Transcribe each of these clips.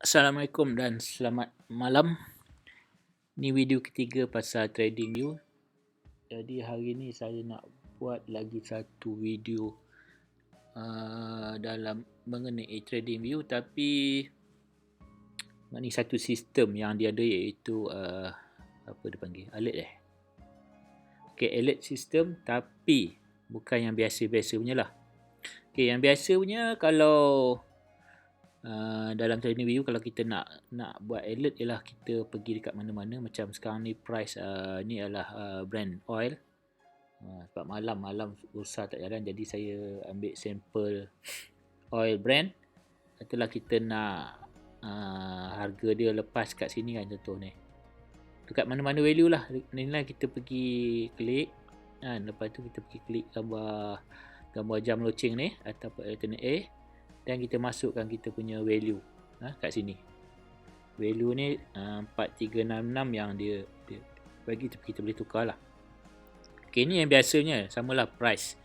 Assalamualaikum dan selamat malam. Ni video ketiga pasal TradingView. Jadi hari ni saya nak buat lagi satu video dalam mengenai TradingView, tapi ni satu sistem yang dia ada, iaitu apa dia panggil, alert alert system, tapi bukan yang biasa-biasa punya lah. Yang biasa punya, kalau dalam TradingView, kalau kita nak buat alert, ialah kita pergi dekat mana-mana. Macam sekarang ni price ni adalah Brent oil. Sebab malam bursa tak jalan, jadi saya ambil sampel oil Brent. Katalah kita nak harga dia lepas kat sini kan, contoh ni dekat mana-mana value lah, nilai kita pergi klik kan. Lepas tu kita pergi klik gambar jam loceng ni ataupun alternate A, dan kita masukkan kita punya value kat sini. Value ni 4366 yang dia bagi, kita boleh tukar lah. Ni yang biasanya samalah price,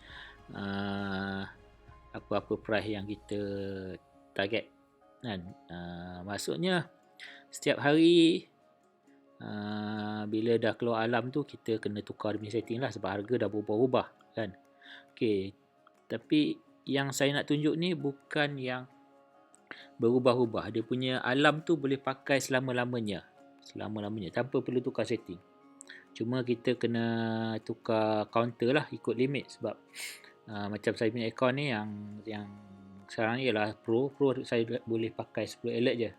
apa-apa price yang kita target kan. Maksudnya setiap hari bila dah keluar alam tu, kita kena tukar dia punya setting lah, sebab harga dah berubah-ubah kan. Tapi yang saya nak tunjuk ni bukan yang berubah-ubah. Dia punya alam tu boleh pakai selama-lamanya tanpa perlu tukar setting. Cuma kita kena tukar counter lah, ikut limit. Sebab macam saya punya account ni yang sekarang ni ialah Pro saya boleh pakai 10 alert je,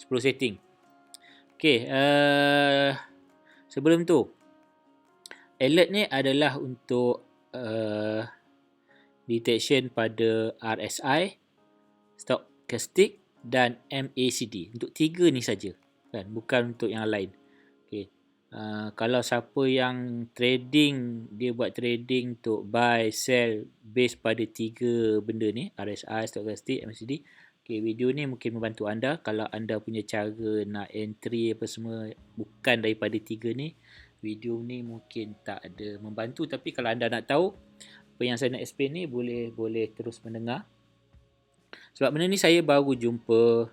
10 setting. Sebelum tu, alert ni adalah untuk detection pada RSI, stochastic dan MACD. Untuk tiga ni saja kan, bukan untuk yang lain. Kalau siapa yang trading, dia buat trading untuk buy sell base pada tiga benda ni, RSI, stochastic, MACD, video ni mungkin membantu anda. Kalau anda punya cara nak entry apa semua bukan daripada tiga ni, video ni mungkin tak ada membantu. Tapi kalau anda nak tahu apa yang saya nak explain ni, boleh terus mendengar. Sebab benda ni saya baru jumpa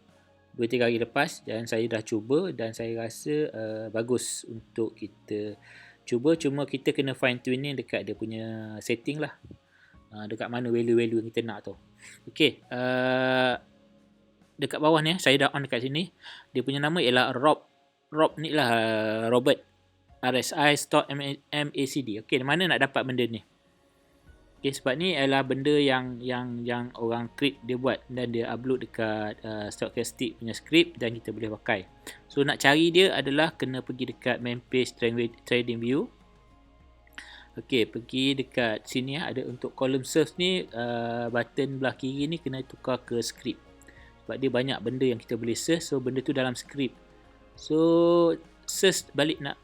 2-3 hari lepas, dan saya dah cuba, dan saya rasa bagus untuk kita cuba. Cuma kita kena fine tuning dekat dia punya setting lah, dekat mana value-value yang kita nak tu. Dekat bawah ni, saya dah on dekat sini. Dia punya nama ialah Rob ni lah, Robert. RSI, stock, MACD. Mana nak dapat benda ni? Sebab ni adalah benda yang orang create dia buat, dan dia upload dekat stochastic punya script, dan kita boleh pakai. So nak cari dia adalah kena pergi dekat main page TradingView. Pergi dekat sini ada untuk column search ni, button belah kiri ni kena tukar ke script. Sebab dia banyak benda yang kita boleh search, so benda tu dalam script. So search balik nak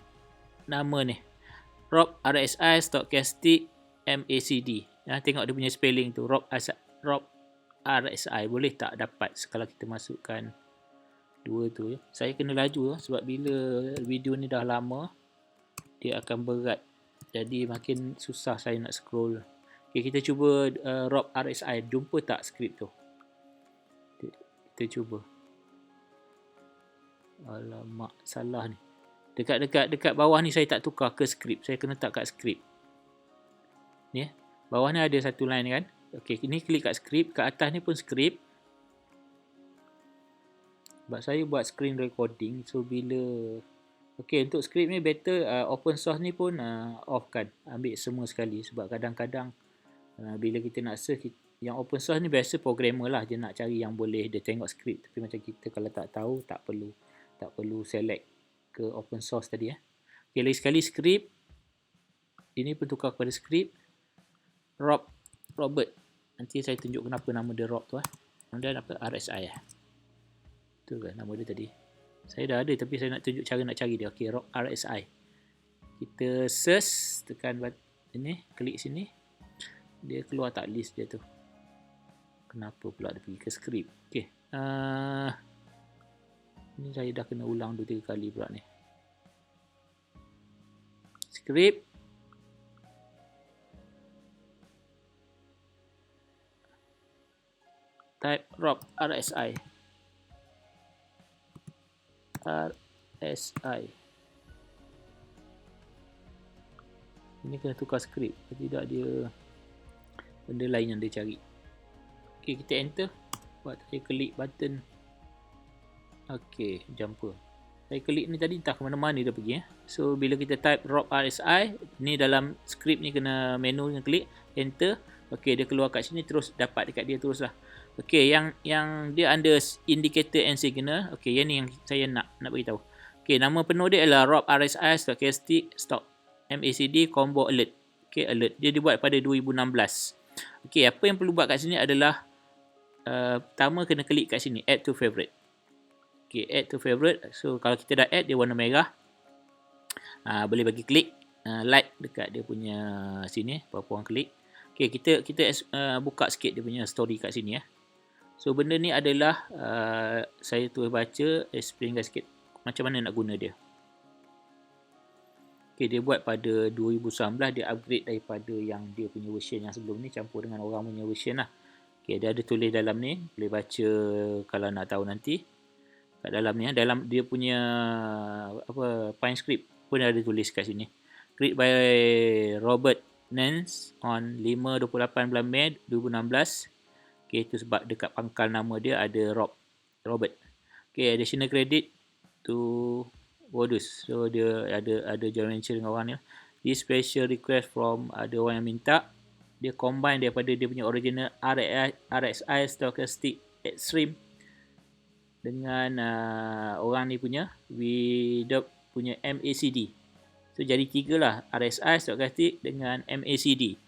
nama ni, Rob RSI, stochastic, MACD. Tengok dia punya spelling tu, Rob RSI. Boleh tak dapat kalau kita masukkan dua tu. Saya kena laju sebab bila video ni dah lama, dia akan berat, jadi makin susah saya nak scroll. Kita cuba Rob RSI. Jumpa tak skrip tu? Kita cuba. Alamak, salah ni. Dekat bawah ni saya tak tukar ke skrip. Saya kena tak kat skrip ni. Bawah ni ada satu line kan. Ni klik kat skrip. Kat atas ni pun skrip. Sebab saya buat screen recording, so bila untuk skrip ni better open source ni pun off kan, ambil semua sekali. Sebab kadang-kadang bila kita nak search, yang open source ni biasa programmer lah, dia nak cari yang boleh dia tengok skrip. Tapi macam kita kalau tak tahu, tak perlu select ke open source tadi. Lagi sekali skrip. Ini pun tukar kepada skrip. Robert. Nanti saya tunjuk kenapa nama dia Rob tu. Kemudian apa? RSI. Tu kan nama dia tadi. Saya dah ada, tapi saya nak tunjuk cara nak cari dia. Rob RSI. Kita search, tekan ini, klik sini. Dia keluar tak list dia tu. Kenapa pula dia pergi ke skrip? Ini saya dah kena ulang 2-3 kali pula ni. Skrip. Type Rob RSI. RSI. Ini kena tukar skrip, tidak dia benda lain yang dia cari. Okay, kita enter. Buat saya klik button. Okay, jumper. Saya klik ni tadi entah ke mana-mana dia pergi. So bila kita type ROP RSI, ni dalam skrip ni kena menu yang klik enter. Okay, dia keluar kat sini terus dapat dekat dia terus lah. Okay, yang dia under indicator and signal. Okay, yang ni yang saya nak bagi tahu. Okay, nama penuh dia adalah ROP RSI stochastic stock MACD combo alert. Okay, alert. Dia dibuat pada 2016. Okay, apa yang perlu buat kat sini adalah pertama kena klik kat sini add to favorite. Okay, add to favorite. So kalau kita dah add, dia warna merah. Boleh bagi klik like dekat dia punya sini, berapa orang klik. Okay, kita buka sikit dia punya story kat sini ya. So benda ni adalah saya terus baca, explainkan sikit macam mana nak guna dia. Okay, dia buat pada 2019, dia upgrade daripada yang dia punya version yang sebelum ni, campur dengan orang punya version lah. Okay, dia ada tulis dalam ni, boleh baca kalau nak tahu nanti. Kat dalam ni, dalam dia punya Pine script pun ada tulis kat sini. Create by Robert Nance on 5/28 Mei 2016. Okay, itu sebab dekat pangkal nama dia ada Robert. Okay, additional credit to Wodus. So dia ada joint venture dengan orang ni. This special request from ada orang yang minta. Dia combine daripada dia punya original RSI stochastic extreme dengan orang ni punya Widop punya MACD. So jadi 3 lah, RSI stochastic dengan MACD.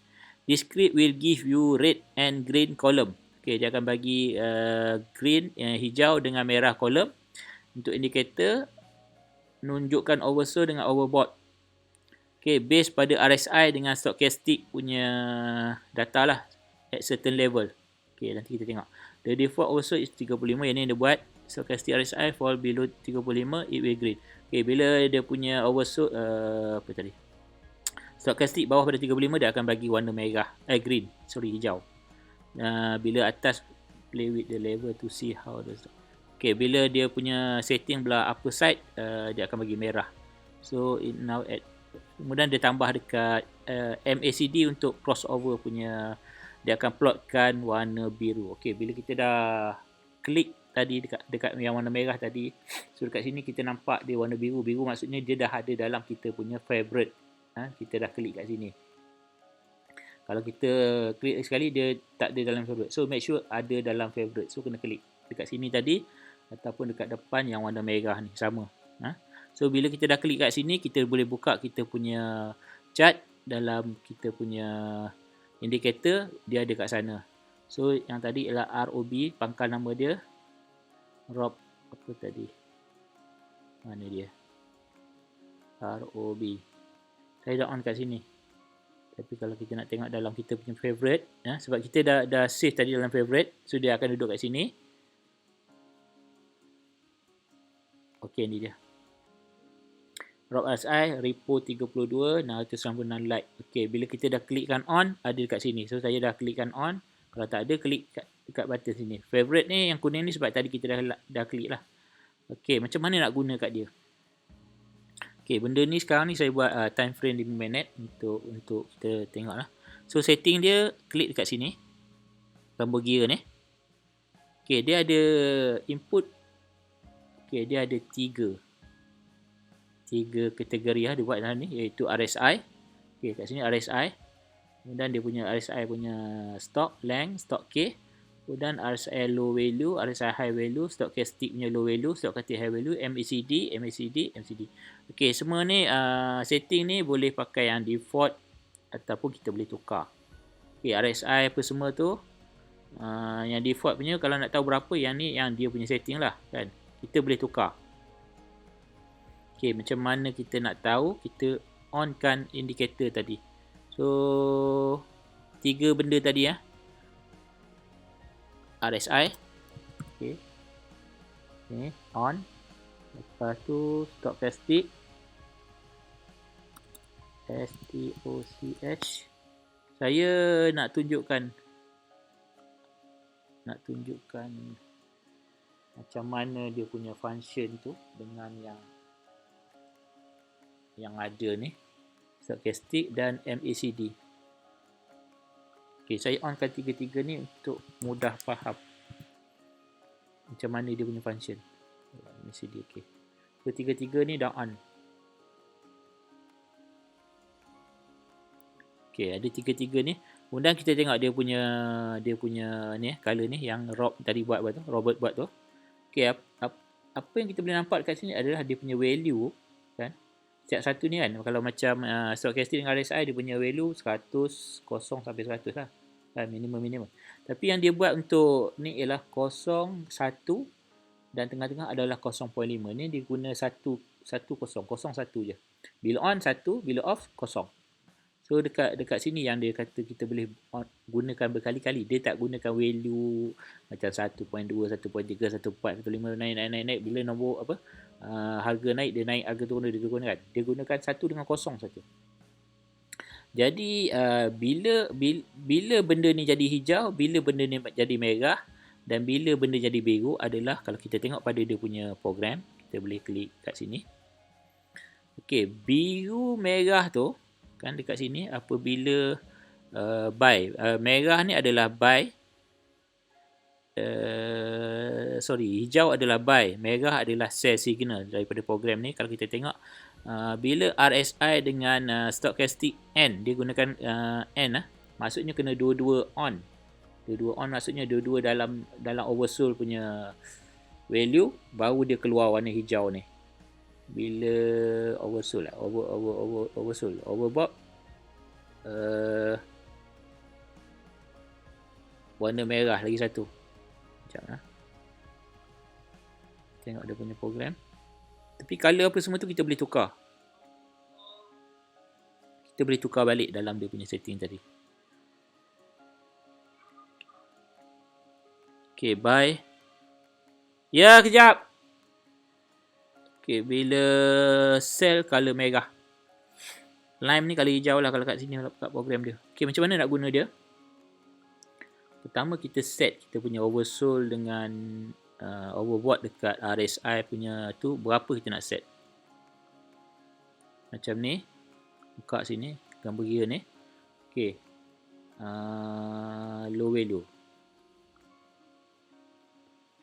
This script will give you red and green column. Okay, dia akan bagi green, hijau dengan merah column untuk indikator, menunjukkan oversold dengan overbought. Okay, base pada RSI dengan stochastic punya data lah at certain level. Okay, nanti kita tengok. The default oversold is 35. Yang ni dia buat stochastic RSI fall below 35, it will green. Okay, bila dia punya oversold stochastic bawah pada 35, dia akan bagi warna merah, green, hijau. Bila atas, play with the level to see how the okay, bila dia punya setting belah upper side, dia akan bagi merah. So it now at, kemudian dia tambah dekat MACD untuk crossover punya, dia akan plotkan warna biru. Okay, bila kita dah klik tadi dekat yang warna merah tadi, so dekat sini kita nampak dia warna biru. Biru maksudnya dia dah ada dalam kita punya favorite. Kita dah klik kat sini. Kalau kita klik sekali, dia tak ada dalam favorite. So make sure ada dalam favorite. So kena klik dekat sini tadi ataupun dekat depan yang warna merah ni sama. So bila kita dah klik kat sini, kita boleh buka kita punya chart dalam kita punya indicator, dia ada kat sana. So yang tadi ialah ROB, pangkal nama dia ROB apa tadi? Mana dia? ROB. Saya dah on kat sini. Tapi kalau kita nak tengok dalam kita punya favorite, sebab kita dah save tadi dalam favorite, so dia akan duduk kat sini. Okey, ni dia. ROP RSI, repo 32, 696 like. Okey, bila kita dah klikkan on, ada dekat sini. So saya dah klikkan on. Kalau tak ada, klik dekat button sini. Favorite ni yang kuning ni sebab tadi kita dah klik lah. Okey, macam mana nak guna kat dia? Okey, benda ni sekarang ni saya buat time frame 5 minit untuk kita tengok lah. So setting dia, klik dekat sini. Gambar gear ni. Okey, dia ada input. Okey, dia ada 3 kategori lah dia buat dalam ni, iaitu RSI. Okey, kat sini RSI. Kemudian dia punya RSI punya stock length, stock K. Kemudian RSI low value, RSI high value, stochastic punya low value, stochastic high value, MACD. Okey, semua ni setting ni boleh pakai yang default ataupun kita boleh tukar. Okey, RSI apa semua tu yang default punya, kalau nak tahu berapa, yang ni yang dia punya setting lah kan. Kita boleh tukar. Okey, macam mana kita nak tahu? Kita onkan indikator tadi. So 3 benda tadi RSI. Okey. Okay, on. Lepas tu stochastic. STOCH. Saya nak tunjukkan macam mana dia punya function tu dengan yang ada ni, stochastic dan MACD. Okay, saya onkan tiga-tiga ni untuk mudah faham macam mana dia punya function. MACD, okay. Ketiga-tiga ni dah on. Okay, ada tiga-tiga ni. Kemudian kita tengok dia punya ni color ni yang Robert buat tu. Okay, apa yang kita boleh nampak kat sini adalah dia punya value kan. Setiap satu ni kan, kalau macam stochastic dengan RSI dia punya value 100, 0 sampai 100 lah. Kan, minimum. Tapi yang dia buat untuk ni ialah 0, 1 dan tengah-tengah adalah 0.5. Ni dia guna 1, 1, 0, 0, 1 je. Bila on 1, bila off 0. So dekat sini yang dia kata kita boleh gunakan berkali-kali. Dia tak gunakan value macam 1.2, 1.3, 1.4, 1.5 naik. Bila nombor harga naik, dia naik, harga turun dia gunakan. Dia gunakan 1 dengan 0 saja. Jadi bila benda ni jadi hijau, bila benda ni jadi merah dan bila benda jadi biru adalah kalau kita tengok pada dia punya program, kita boleh klik kat sini. Okey, biru merah tu kan dekat sini apabila buy, merah ni adalah buy, hijau adalah buy, merah adalah sell signal daripada program ni. Kalau kita tengok bila RSI dengan stochastic N, dia gunakan N maksudnya kena dua-dua on. Dua-dua on maksudnya dua-dua dalam oversold punya value, baru dia keluar warna hijau ni. Bila oversold oversold, overbought warna merah lagi satu. Sekejap tengok dia punya program. Tapi color apa semua tu kita boleh tukar. Kita boleh tukar balik dalam dia punya setting tadi. Okay, buy. Ya, kejap. Okay, bila sell color merah. Lime ni color hijau lah kalau kat sini, kat program dia. Okay, macam mana nak guna dia? Pertama kita set kita punya oversold dengan overbought dekat RSI punya tu, berapa kita nak set. Macam ni. Buka sini, gambar gear ni. Okay. Low value.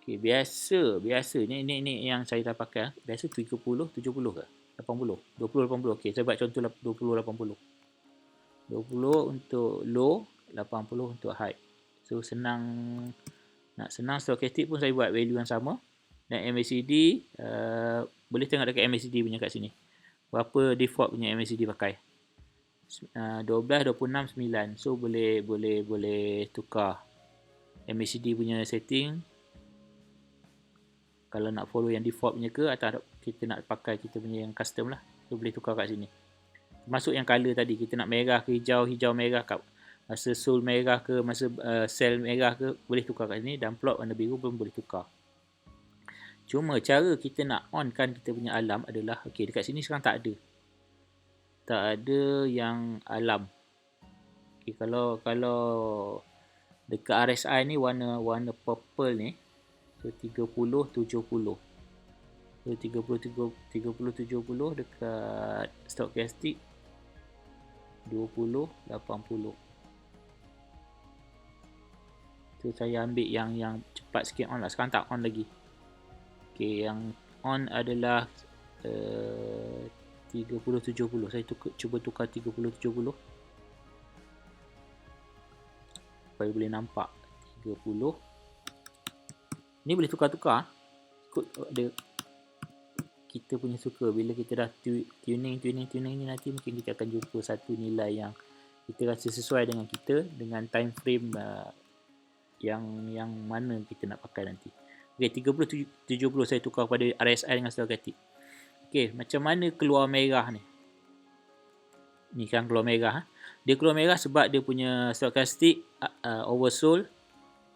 Okay, biasa ni yang saya dah pakai. Biasa 30, 70 ke? 80, 20, 80. Okay, saya buat contoh 20, 80. 20 untuk low, 80 untuk high. So nak senang stochastic pun saya buat value yang sama. Dan MACD boleh tengok dekat MACD punya kat sini. Berapa default punya MACD pakai. 12, 26, 9. So boleh tukar MACD punya setting. Kalau nak follow yang default punya ke atau kita nak pakai kita punya yang custom lah. So boleh tukar kat sini. Masuk yang color tadi, kita nak merah ke hijau, hijau merah kat masa soul merah ke, masa sell merah ke, boleh tukar kat sini. Dan plot warna biru pun boleh tukar. Cuma cara kita nak on kan kita punya alarm adalah, okay, dekat sini sekarang tak ada. Tak ada yang alarm. Okay, kalau dekat RSI ni warna purple ni, so 30, 70. So 30, 70 dekat stochastic 20, 80. So saya ambil yang cepat sikit on lah. Sekarang tak on lagi. Okay, yang on adalah 30, 70. Saya cuba tukar 30, 70 supaya boleh nampak. 30. Ni boleh tukar-tukar. Ikut ada kita punya suka. Bila kita dah tuning ni, nanti mungkin kita akan jumpa satu nilai yang kita rasa sesuai dengan kita, dengan time frame yang mana kita nak pakai nanti. Okay, 30, 70 saya tukar pada RSI dengan stochastic. Okay, macam mana keluar merah ni? Ni kan keluar merah. Dia keluar merah sebab dia punya stochastic oversold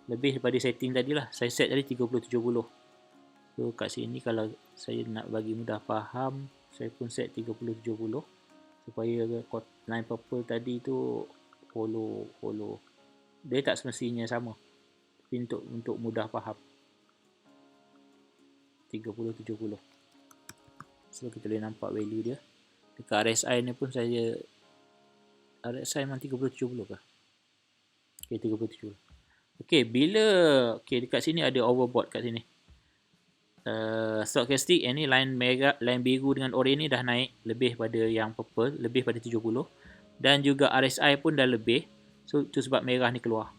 lebih daripada setting tadi lah. Saya set tadi 30, 70. So kat sini kalau saya nak bagi mudah faham, saya pun set 30, 70 supaya line purple tadi tu follow. Dia tak semestinya sama. Tapi untuk mudah faham. 30, 70. So kita boleh nampak value dia. Dekat RSI ni pun saya, RSI memang 30, 70 ke? Okay, 30, 70. Okay, bila, okay, dekat sini ada overbought kat sini. Stochastic, yang ni line merah, line biru dengan oranye ni dah naik lebih pada yang purple, lebih pada 70. Dan juga RSI pun dah lebih. So, itu sebab merah ni keluar.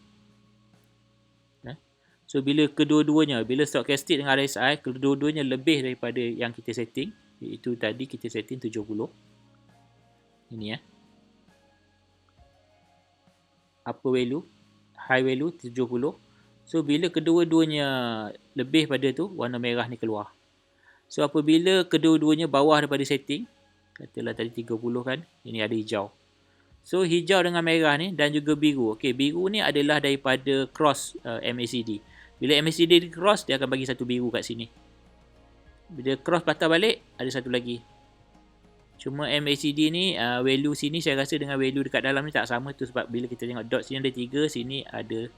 So, bila kedua-duanya, bila stochastic dengan RSI, kedua-duanya lebih daripada yang kita setting, iaitu tadi kita setting 70. Ini ya. Upper value, high value 70. So, bila kedua-duanya lebih pada tu, warna merah ni keluar. So, apabila kedua-duanya bawah daripada setting, katalah tadi 30 kan, ini ada hijau. So, hijau dengan merah ni dan juga biru. Okey, biru ni adalah daripada cross MACD. Bila MACD di cross, dia akan bagi satu biru kat sini. Bila cross patah balik, ada satu lagi. Cuma MACD ni, value sini saya rasa dengan value dekat dalam ni tak sama. Tu sebab bila kita tengok dot sini ada 3, sini ada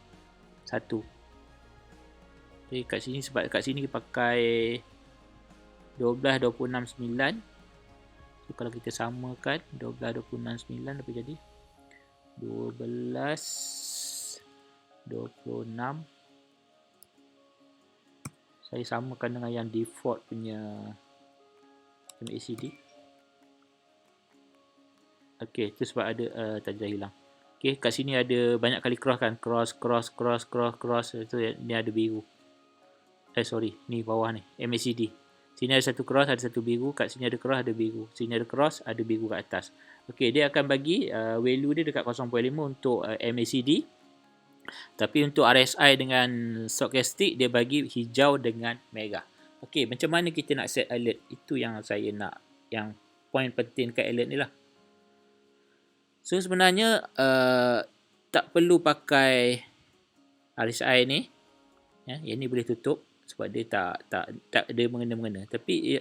1. Okay, kat sini sebab kat sini pakai 12, 26, 9. So, kalau kita samakan 12, 26, 9 apa jadi? 12, 26. Saya samakan dengan yang default punya MACD. Okey, itu sebab ada tadi dah hilang. Okey, kat sini ada banyak kali cross kan. Cross. So, ni ada biru. Sorry, ni bawah ni, MACD. Sini ada satu cross, ada satu biru. Kat sini ada cross, ada biru. Sini ada cross, ada biru kat atas. Okey, dia akan bagi value dia dekat 0.5 untuk MACD. Tapi untuk RSI dengan stochastic, dia bagi hijau dengan merah. Okey, macam mana kita nak set alert? Itu yang saya nak, yang point penting kat alert ni lah. So, sebenarnya tak perlu pakai RSI ni. Yang ni boleh tutup sebab dia tak ada mengena-mengena. Tapi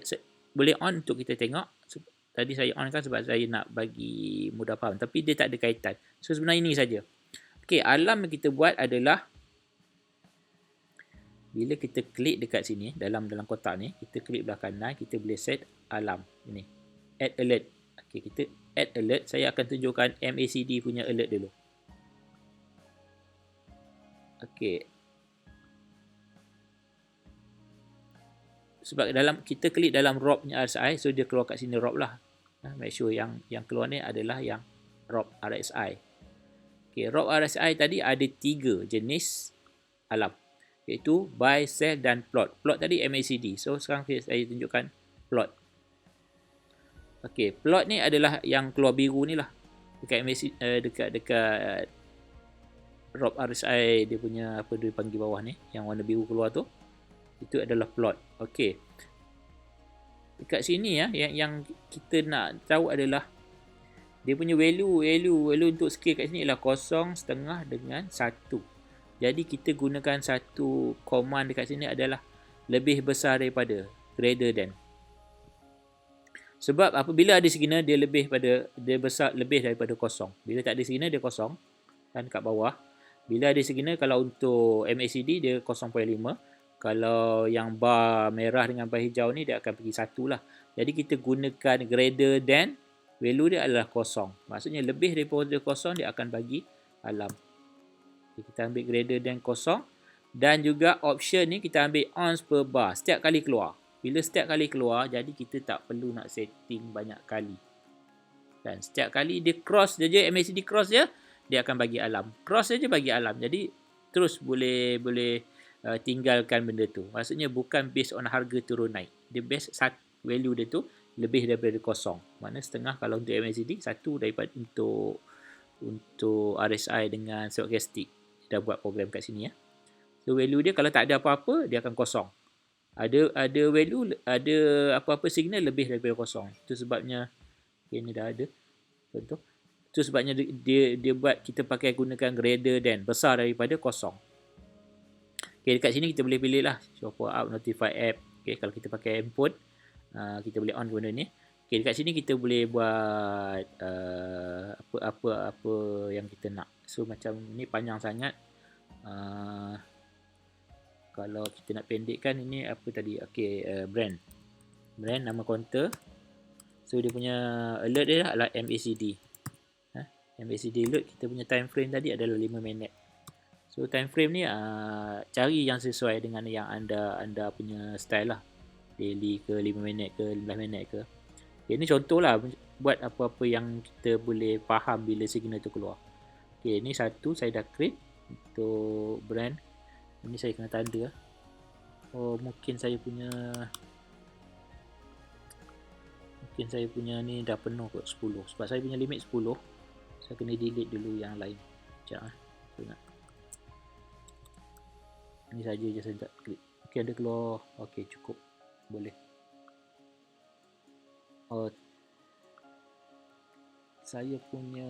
boleh on untuk kita tengok. Tadi saya on kan sebab saya nak bagi mudah faham. Tapi dia tak ada kaitan. So, sebenarnya ini saja. Okey, alarm yang kita buat adalah bila kita klik dekat sini, dalam kotak ni, kita klik belah kanan, kita boleh set alarm. Ini, add alert. Okey, kita add alert. Saya akan tunjukkan MACD punya alert dulu. Okey. Sebab dalam kita klik dalam ROB punya RSI, so dia keluar kat sini ROB lah. Make sure yang keluar ni adalah yang ROB RSI. Okay, ROB RSI tadi ada 3 jenis alarm, iaitu buy, sell dan plot. Plot tadi MACD. So, sekarang saya tunjukkan plot. Okay, plot ni adalah yang keluar biru ni lah. Dekat MACD, dekat ROB RSI dia punya, apa dia panggil bawah ni, yang warna biru keluar tu. Itu adalah plot. Okay. Dekat sini ya, yang kita nak tahu adalah dia punya value untuk scale kat sini ialah 0,5 dengan 1. Jadi kita gunakan satu command dekat sini adalah lebih besar daripada, greater than. Sebab apabila ada signal dia besar lebih daripada 0. Bila tak ada signal dia 0 kan kat bawah. Bila ada signal, kalau untuk MACD dia 0.5. Kalau yang bar merah dengan bar hijau ni dia akan pergi 1 lah. Jadi kita gunakan greater than, value dia adalah 0. Maksudnya lebih daripada 0 dia akan bagi alarm. Kita ambil greater than 0. Dan juga option ni kita ambil ons per bar. Setiap kali keluar. Bila setiap kali keluar, jadi kita tak perlu nak setting banyak kali. Dan setiap kali dia cross je, MACD cross je, dia akan bagi alarm. Cross saja bagi alarm. Jadi terus boleh tinggalkan benda tu. Maksudnya bukan based on harga turun naik. Dia based value dia tu lebih daripada 0. Maknanya setengah kalau untuk MACD, 1 daripada untuk RSI dengan stochastic. Dah buat program kat sini ya. So value dia kalau tak ada apa-apa, dia akan 0. Ada value, ada apa-apa signal lebih daripada 0. Itu sebabnya ini dah ada. Contoh. Itu sebabnya dia buat kita pakai gunakan greater than, besar daripada 0. Okay, dekat sini kita boleh pilih lah show for up, notify app. Okay, kalau kita pakai handphone, kita boleh on benda ni. Okay, dekat sini kita boleh buat apa yang kita nak. So macam ni panjang sangat. Kalau kita nak pendekkan ini apa tadi? Okey, brand nama counter. So dia punya alert dia adalah MACD. MACD alert, kita punya time frame tadi adalah 5 minit. So time frame ni cari yang sesuai dengan yang anda punya style lah. Daily ke 5 minit ke 15 minit ke. Okay, ini contoh lah buat apa-apa yang kita boleh faham bila signal tu keluar. Okay, ni satu saya dah create untuk brand. Ini saya kena tanda. Oh, mungkin saya punya ni dah penuh kot 10. Sebab saya punya limit 10. Saya kena delete dulu yang lain. Sekejap saya nak. Ini saja je saya tak klik. Okey, ada keluar. Okey, cukup. Boleh. Oh, saya punya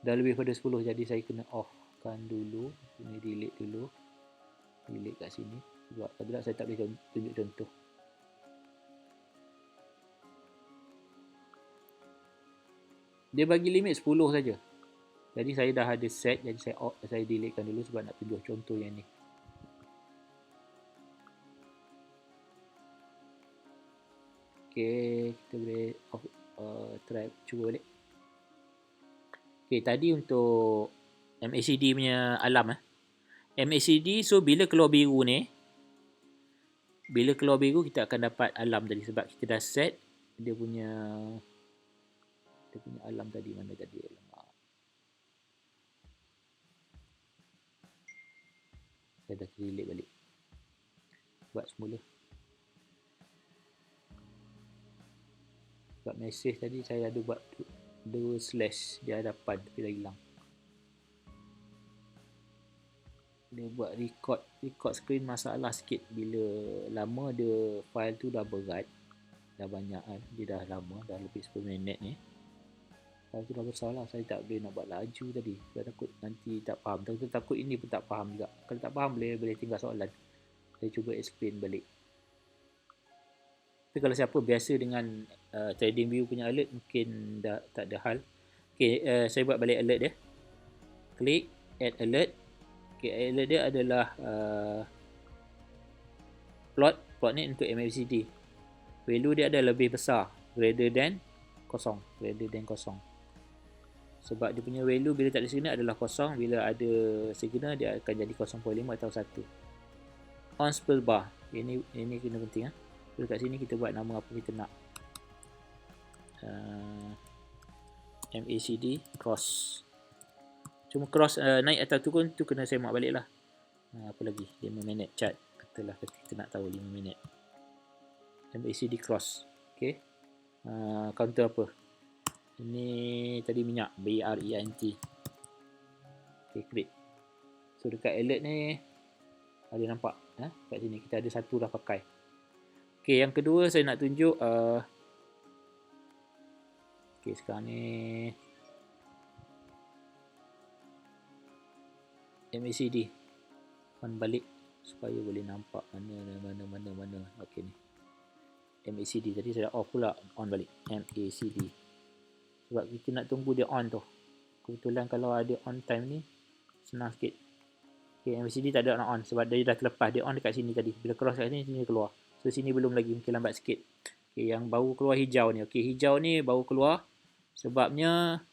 dah lebih pada 10, jadi saya kena off-kan dulu. Ini delete dulu. Delete kat sini. Sebab kalau saya tak boleh tunjuk contoh. Dia bagi limit 10 saja. Jadi saya dah ada set, jadi saya deletekan dulu sebab nak tunjuk contoh yang ni. Okey, kita boleh try cuba balik. Okey, tadi untuk MACD punya alarm MACD, so bila keluar biru ni, kita akan dapat alarm tadi sebab kita dah set dia punya alarm tadi. Mana tadi alarm? Saya dah delete balik. Buat semula. Sebab mesej tadi saya ada buat 2 slash di hadapan tapi dah hilang. Dia buat record screen masalah sikit bila lama dia file tu dah berat. Dah banyak kan. Dia dah lama, dah lebih 10 minit ni. File tu dah besar lah. Saya tak boleh nak buat laju tadi. Saya takut nanti tak faham. Takut ini pun tak faham juga. Kalau tak faham boleh tinggal soalan. Saya cuba explain balik. Tapi kalau siapa biasa dengan TradingView punya alert, mungkin dah tak ada hal. Okay, saya buat balik alert dia. Klik add alert. Okay, alert dia adalah plot ni untuk MACD. Value dia ada lebih besar, greater than kosong. Sebab dia punya value bila tak ada signal adalah kosong. Bila ada signal dia akan jadi 0.5 atau 1. On spell bar. Ini kena penting. So, kat sini kita buat nama apa kita nak. MACD cross. Cuma cross naik atau turun tu kena semak balik lah. Apa lagi? 5 minit chart. Katalah kita nak tahu 5 minit. MACD cross. Okay. Counter apa? Ini tadi minyak. BRENT. Okay, klik. So dekat alert ni ada nampak. Kat sini kita ada satu dah pakai. Okay, yang kedua saya nak tunjuk. Okay, sekarang ni MACD. On balik supaya boleh nampak mana. Okay ni. MACD tadi saya dah off pula. On balik. MACD. Sebab kita nak tunggu dia on tu. Kebetulan kalau ada on time ni senang sikit. Okay, MACD tak ada on sebab dia dah terlepas. Dia on dekat sini tadi. Bila cross kat sini, sini keluar. So sini belum lagi, mungkin lambat sikit. Okay, yang baru keluar hijau ni. Okay, hijau ni baru keluar. Sebabnya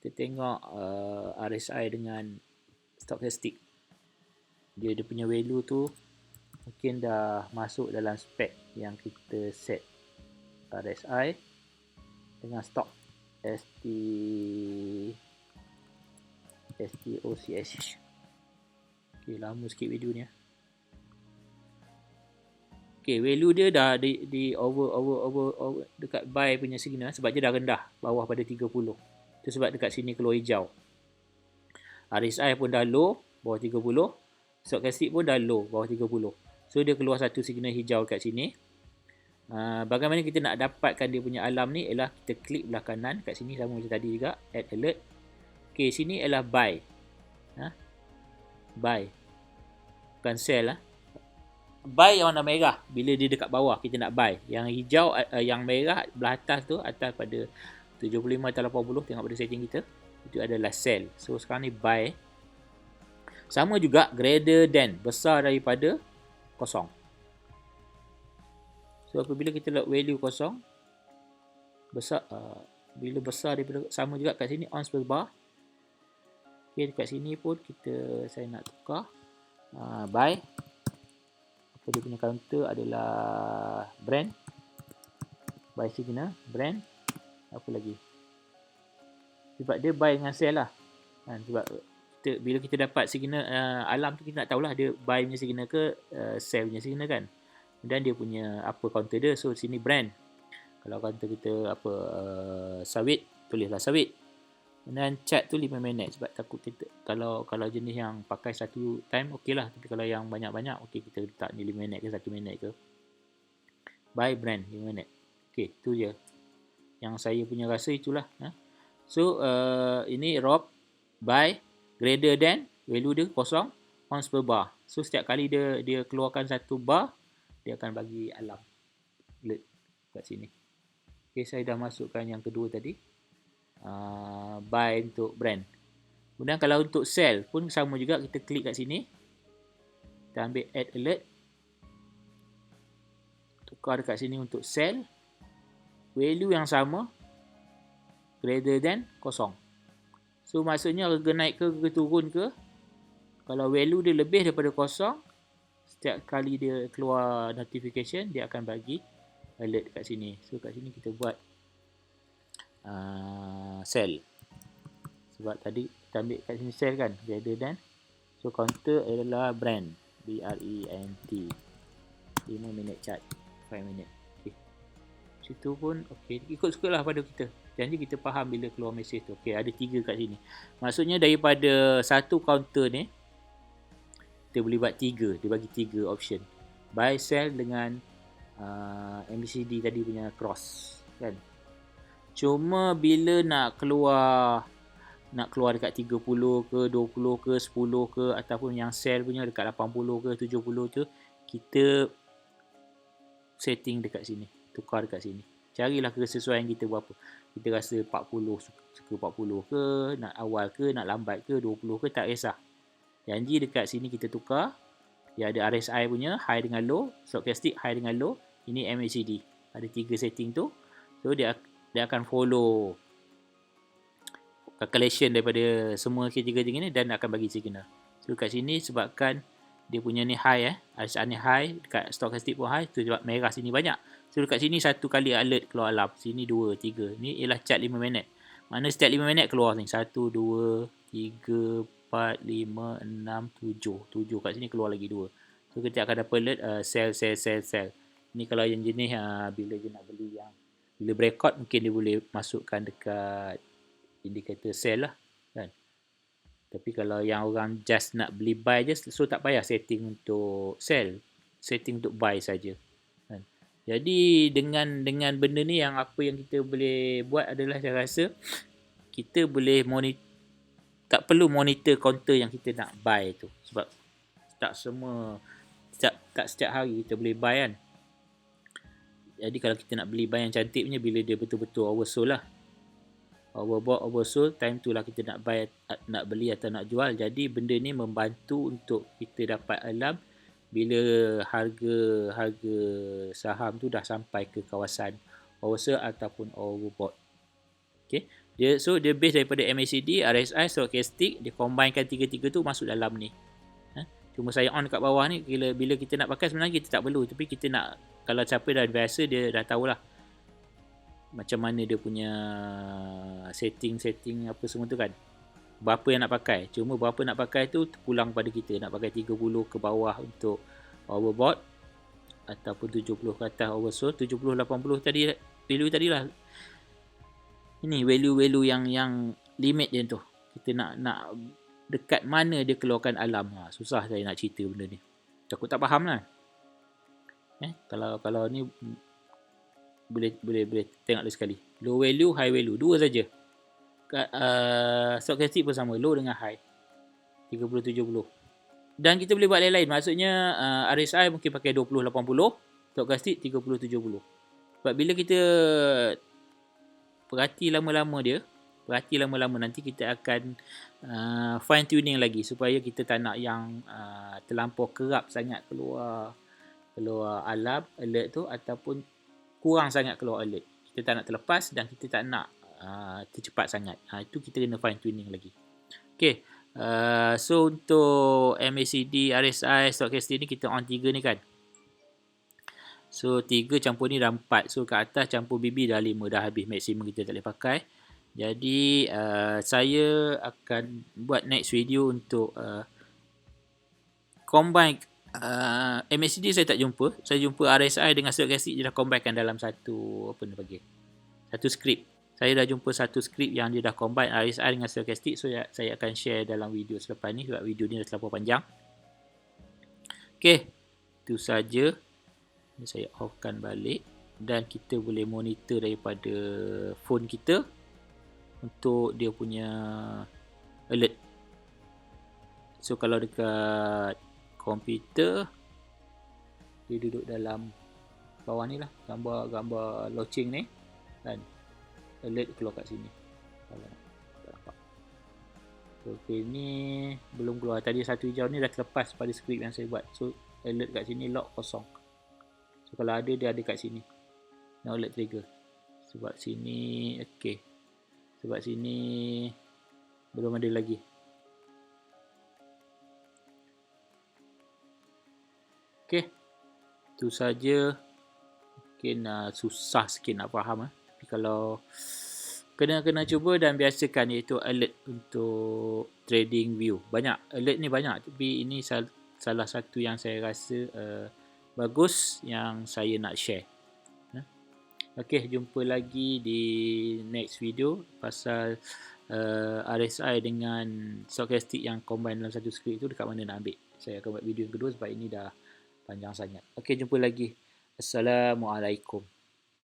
kita tengok RSI dengan stochastic. Dia punya value tu mungkin dah masuk dalam spek yang kita set. RSI dengan stock STOCH. Okay, lama sikit video ni. Okay, value dia dah di over dekat buy punya signal sebab dia dah rendah bawah pada 30. Itu sebab dekat sini keluar hijau. RSI pun dah low bawah 30. Stochastic pun dah low bawah 30. So dia keluar satu signal hijau kat sini. Bagaimana kita nak dapatkan dia punya alarm ni ialah kita klik belah kanan kat sini sama macam tadi juga, add alert. Okay, sini ialah buy. Buy. Bukan sell Buy yang warna merah bila dia dekat bawah kita nak buy. Yang hijau yang merah belah atas tu, atas pada 75 atau 80 tengok pada setting kita, itu adalah sell. So sekarang ni buy. Sama juga greater than, besar daripada kosong. So apabila kita load value kosong, besar, bila besar daripada, sama juga kat sini on spacebar. Okay, dekat sini pun saya nak tukar by, apa dia punya counter adalah brand, by signal, brand, apa lagi, sebab dia by dengan sell lah. Sebab bila kita dapat signal alarm tu, kita nak tahulah dia buy punya signal ke sell punya signal kan. Dan dia punya apa counter dia. So sini brand. Kalau counter kita apa sawit, tulislah sawit. Dan chat tu 5 minit, sebab takut kita kalau jenis yang pakai satu time okey lah, tapi kalau yang banyak-banyak okey kita letak ni 5 minit ke 1 minit ke. Buy brand 5 minit. Okey, tu je yang saya punya rasa itulah. So ini rob by greater than, value dia kosong, on per bar. So setiap kali dia keluarkan satu bar, dia akan bagi alarm alert kat sini. Okay, saya dah masukkan yang kedua tadi, buy untuk brand. Kemudian kalau untuk sell pun sama juga, kita klik kat sini, kita ambil add alert, tukar dekat sini untuk sell, value yang sama, greater than kosong. So maksudnya harga naik ke turun ke, kalau value dia lebih daripada kosong, setiap kali dia keluar notification, dia akan bagi alert kat sini. So kat sini kita buat sell, sebab tadi kita ambil kat sini sell kan, greater than. So counter adalah brand, BRENT, 5 minit chat, 5 minit. Okay. Situ pun okay, ikut-ikut lah pada kita. Janji kita faham bila keluar mesej tu. Okay, ada 3 kat sini. Maksudnya daripada satu counter ni, kita boleh buat 3. Dia bagi 3 option. Buy, sell dengan MACD tadi punya cross kan. Cuma bila nak keluar dekat 30 ke, 20 ke, 10 ke, ataupun yang sell punya dekat 80 ke, 70 tu, kita setting dekat sini, tukar dekat sini. Carilah kesesuaian kita berapa. Kita rasa 40, suka 40 ke, nak awal ke, nak lambat ke, 20 ke, tak kisah. Janji dekat sini kita tukar. Dia ada RSI punya, high dengan low, stochastic high dengan low. Ini MACD. Ada 3 setting tu. So dia akan follow calculation daripada semua ketiga-tiga ni dan akan bagi signal. So kat sini sebabkan dia punya ni high, RSI ni high, dekat stochastic pun high, tu sebab merah sini banyak. So dekat sini satu kali alert keluar alarm, sini 2, 3. Ni ialah chat 5 minit. Mana setiap 5 minit keluar ni 1, 2, 3, 4, 5, 6, 7. 7 kat sini keluar lagi 2. So kita akan dapat alert sell. Ni kalau yang jenis bila dia nak beli yang bila breakout, mungkin dia boleh masukkan dekat indikator sell lah kan. Tapi kalau yang orang just nak beli buy je, so tak payah setting untuk sell, setting untuk buy saja kan. Jadi dengan benda ni, yang apa yang kita boleh buat adalah, saya rasa kita boleh monitor, tak perlu monitor counter yang kita nak buy tu, sebab tak setiap hari kita boleh buy kan. Jadi kalau kita nak beli buy yang cantik punya, bila dia betul-betul oversold lah, overbought, oversold, time tu lah kita nak buy, nak beli atau nak jual. Jadi benda ni membantu untuk kita dapat alarm bila harga saham tu dah sampai ke kawasan oversold ataupun overbought. Okay, dia base daripada MACD, RSI, stochastic, dia combinekan tiga-tiga tu masuk dalam ni. Cuma saya on kat bawah ni, bila kita nak pakai sebenarnya kita tak perlu, tapi kita nak, kalau siapa dah biasa, dia dah tahulah macam mana dia punya setting apa semua tu kan, berapa yang nak pakai. Cuma berapa nak pakai tu terpulang pada kita, nak pakai 30 ke bawah untuk overbought ataupun 70 ke atas oversold. 70, 80 tadi value tadi lah, ini value yang limit dia tu. Kita nak dekat mana dia keluarkan alarm. Susah saya nak cerita benda ni, takut tak faham lah. Kalau ni boleh tengok lagi sekali. Low value, high value, dua saja. Stochastic pun sama, low dengan high, 30-70. Dan kita boleh buat lain-lain. Maksudnya RSI mungkin pakai 20-80, stochastic 30-70. Sebab bila kita perhati lama-lama dia, perhati lama-lama, nanti kita akan fine tuning lagi supaya kita tak nak yang terlampau kerap sangat keluar alarm alert tu, ataupun kurang sangat keluar alert. Kita tak nak terlepas dan kita tak nak tercepat sangat. Itu kita kena fine tuning lagi. Okay. So untuk MACD, RSI, stochastic ni kita on 3 ni kan. So 3 campur ni dah 4. So kat atas campur BB dah 5, dah habis maksimum kita tak boleh pakai. Jadi saya akan buat next video untuk combine MACD saya tak jumpa. Saya jumpa RSI dengan stochastic dia dah combinekan dalam satu satu skrip. Saya dah jumpa satu skrip yang dia dah combine RSI dengan stochastic. So saya akan share dalam video selepas ni sebab video ni dah terlalu panjang. Okay, itu saja. Saya offkan balik dan kita boleh monitor daripada phone kita untuk dia punya alert. So kalau dekat komputer dia duduk dalam bawah ni lah, gambar launching ni kan, alert keluar kat sini. Kalau tak nampak. So okay, ni belum keluar. Tadi satu hijau ni dah terlepas pada skrip yang saya buat. So alert kat sini lock kosong. So kalau ada, dia ada kat sini. No alert trigger. Sebab sini okay. Sebab sini belum ada lagi. Okay. Itu saja. Mungkin susah sikit nak faham. Tapi kalau kena cuba dan biasakan, iaitu alert untuk trading view. Banyak alert ni banyak, tapi ini salah satu yang saya rasa bagus yang saya nak share. Okay, jumpa lagi di next video pasal RSI dengan stochastic yang combine dalam satu skrip tu dekat mana nak ambil. Saya akan buat video yang kedua sebab ini dah panjang sangat. Okay, jumpa lagi. Assalamualaikum.